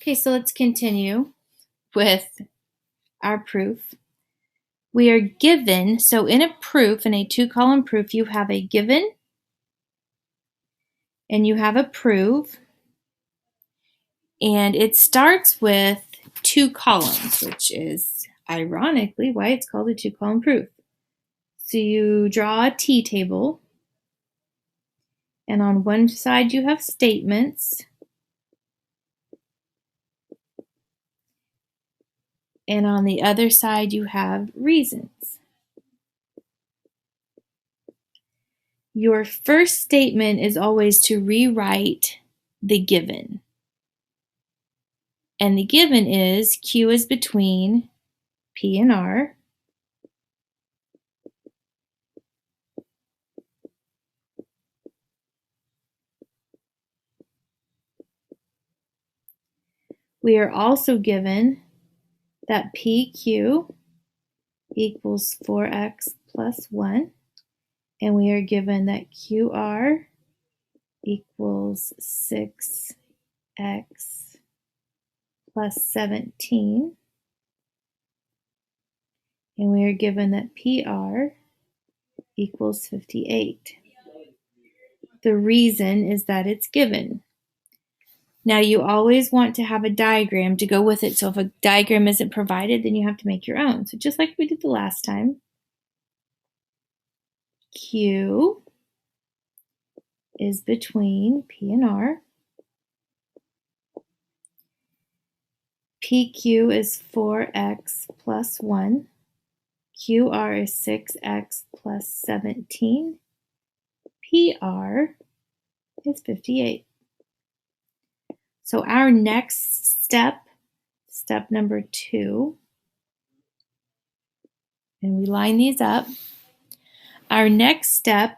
Okay, so let's continue with our proof. We are given, so in a proof, in a two-column proof, you have a given and you have a prove, and it starts with two columns, which is ironically why it's called a two-column proof. So you draw a T-table, and on one side you have statements, and on the other side you have reasons. Your first statement is always to rewrite the given. And the given is Q is between P and R. We are also given that PQ equals 4x plus 1. And we are given that QR equals 6x plus 17. And we are given that PR equals 58. The reason is that it's given. Now you always want to have a diagram to go with it. So if a diagram isn't provided, then you have to make your own. So just like we did the last time, Q is between P and R. PQ is 4x plus 1. QR is 6x plus 17. PR is 58. So our next step, step number 2, and we line these up. Our next step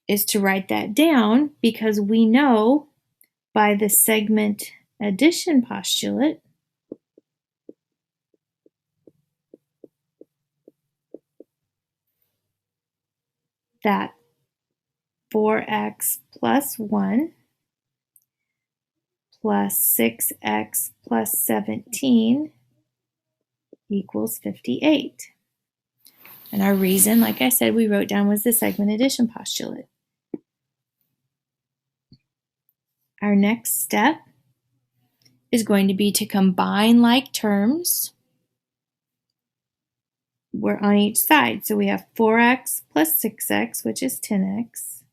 is to write that down because we know by the segment addition postulate that 4x plus 1 plus 6x plus 17 equals 58. And our reason, like I said, we wrote down was the segment addition postulate. Our next step is going to be to combine like terms. We're on each side. So we have 4x plus 6x, which is 10x,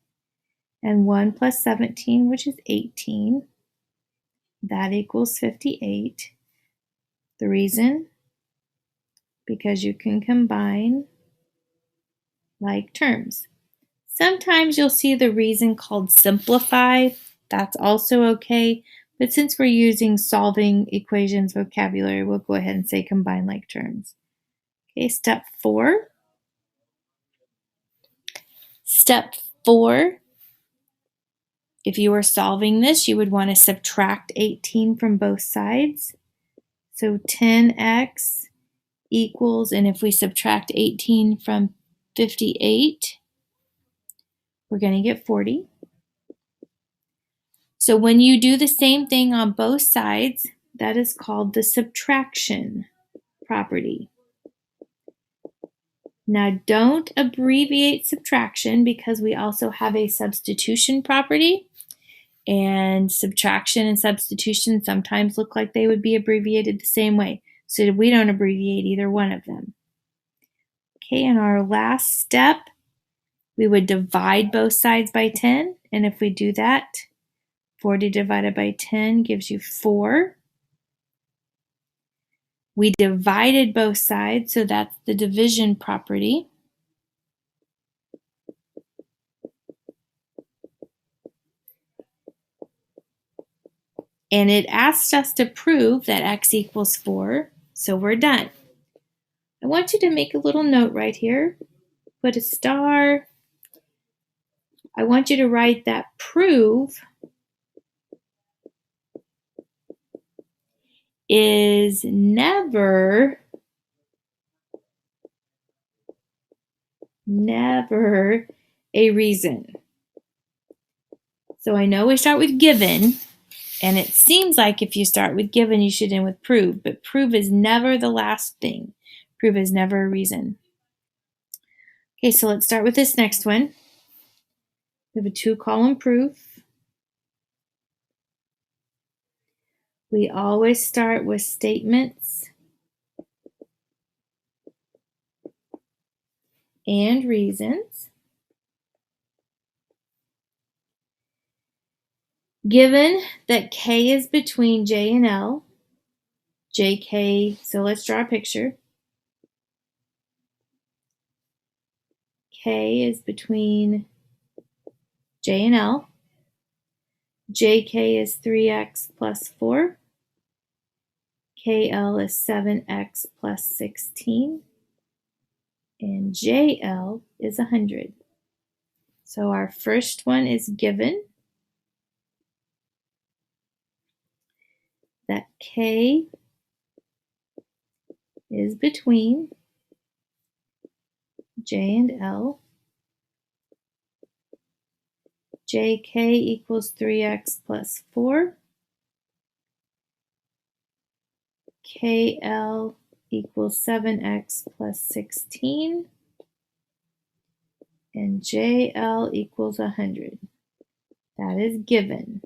and 1 plus 17, which is 18. That equals 58. The reason? Because you can combine like terms. Sometimes you'll see the reason called simplify. That's also okay. But since we're using solving equations vocabulary, we'll go ahead and say combine like terms. Okay, step 4. Step 4, if you were solving this, you would want to subtract 18 from both sides. So 10x equals, and if we subtract 18 from 58, we're going to get 40. So when you do the same thing on both sides, that is called the subtraction property. Now don't abbreviate subtraction because we also have a substitution property, and subtraction and substitution sometimes look like they would be abbreviated the same way. So we don't abbreviate either one of them. Okay, in our last step, we would divide both sides by 10, and if we do that, 40 divided by 10 gives you 4. We divided both sides, so that's the division property. And it asked us to prove that x equals 4, so we're done. I want you to make a little note right here. Put a star. I want you to write that prove is never a reason. So I know we start with given, And it seems like if you start with given, you should end with prove, but prove is never the last thing. Prove is never a reason. Okay, so let's start with this next one. We have a 2-column proof. We always start with statements and reasons. Given that K is between J and L, JK, so let's draw a picture. K is between J and L. JK is 3x plus 4. KL is 7x plus 16. And JL is 100. So our first one is given that K is between J and L. JK equals 3x plus 4. KL equals 7x plus 16. And JL equals 100. That is given.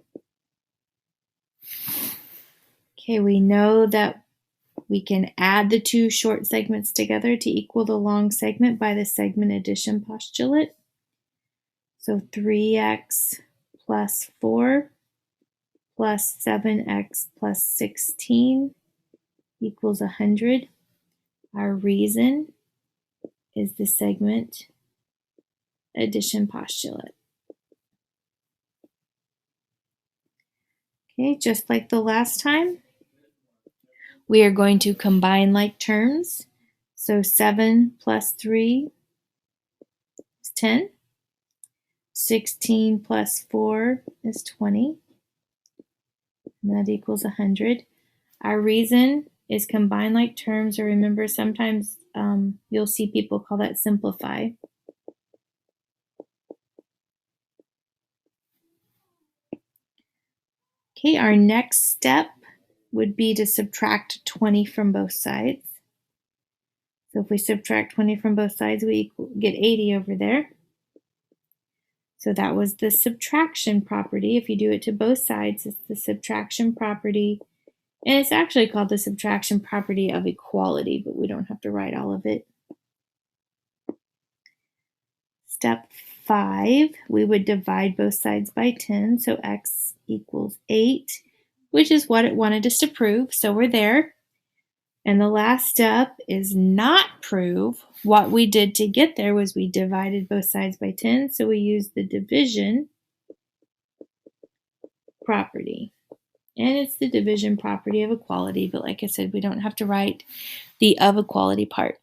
Okay, we know that we can add the two short segments together to equal the long segment by the segment addition postulate. So 3x plus 4 plus 7x plus 16 equals 100. Our reason is the segment addition postulate. Okay, just like the last time, we are going to combine like terms. So 7 plus 3 is 10. 16 plus 4 is 20. And that equals 100. Our reason is combine like terms, or remember sometimes you'll see people call that simplify. Okay, our next step would be to subtract 20 from both sides. So if we subtract 20 from both sides, we get 80 over there. So that was the subtraction property. If you do it to both sides, it's the subtraction property. And it's actually called the subtraction property of equality, but we don't have to write all of it. Step 5, we would divide both sides by 10. So x equals 8, which is what it wanted us to prove. So we're there. And the last step is not prove. What we did to get there was we divided both sides by 10. So we used the division property. And it's the division property of equality. But like I said, we don't have to write the of equality part.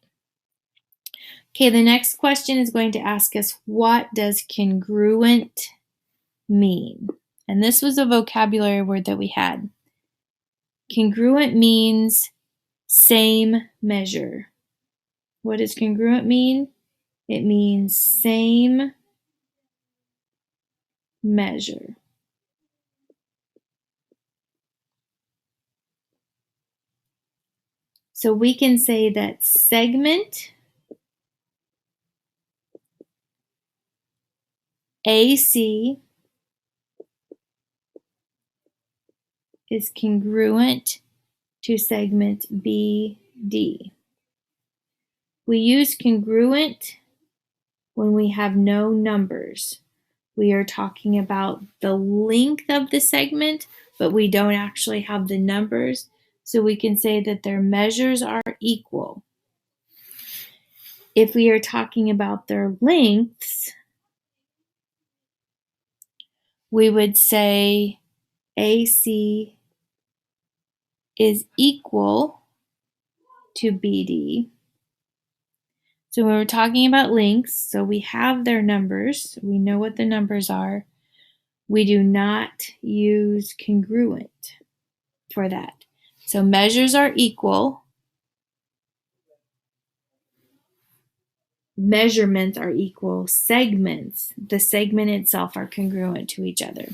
Okay, the next question is going to ask us, what does congruent mean? And this was a vocabulary word that we had. Congruent means same measure. What does congruent mean? It means same measure. So we can say that segment AC is congruent to segment BD. We use congruent when we have no numbers. We are talking about the length of the segment, but we don't actually have the numbers. So we can say that their measures are equal. If we are talking about their lengths, we would say AC is equal to BD. So when we're talking about lengths, so we have their numbers, we know what the numbers are. We do not use congruent for that. So measures are equal. Measurements are equal. Segments, the segment itself, are congruent to each other.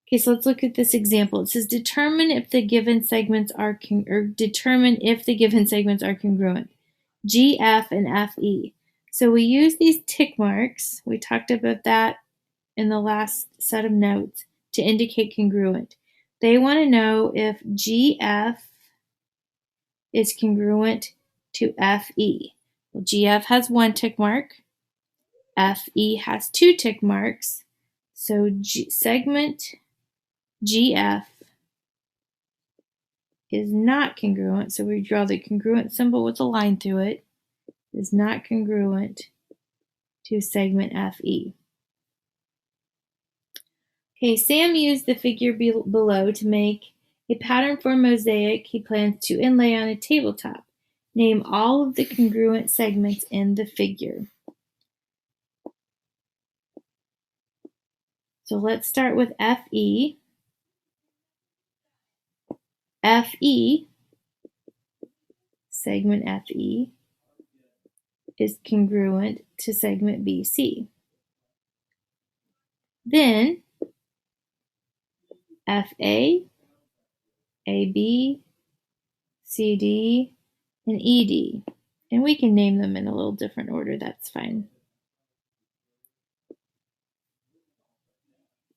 Okay, so let's look at this example. It says determine if the given segments are congruent. GF and FE. So we use these tick marks. We talked about that in the last set of notes to indicate congruent. They want to know if GF is congruent to FE. Well, GF has 1 tick mark. FE has 2 tick marks. So segment GF is not congruent. So we draw the congruent symbol with a line through it. Is not congruent to segment FE. Okay, Sam used the figure below to make a pattern for a mosaic he plans to inlay on a tabletop. Name all of the congruent segments in the figure. So let's start with FE. FE, segment FE, is congruent to segment BC. Then FA, AB, CD, and ED. And we can name them in a little different order, that's fine.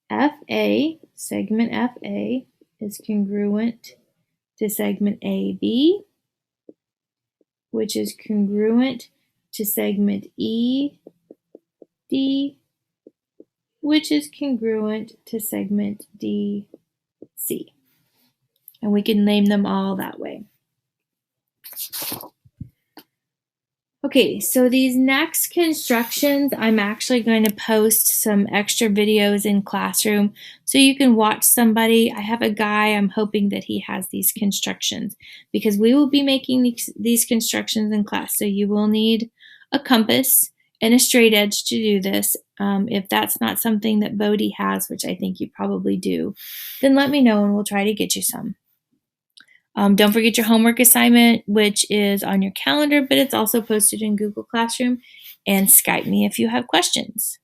FA, segment FA, is congruent to segment AB, which is congruent to segment ED, which is congruent to segment DC. And we can name them all that way. Okay, so these next constructions, I'm actually going to post some extra videos in Classroom so you can watch somebody. I have a guy, I'm hoping that he has these constructions because we will be making these constructions in class. So you will need a compass and a straight edge to do this. If that's not something that Bodhi has, which I think you probably do, then let me know and we'll try to get you some. Don't forget your homework assignment, which is on your calendar, but it's also posted in Google Classroom, and Skype me if you have questions.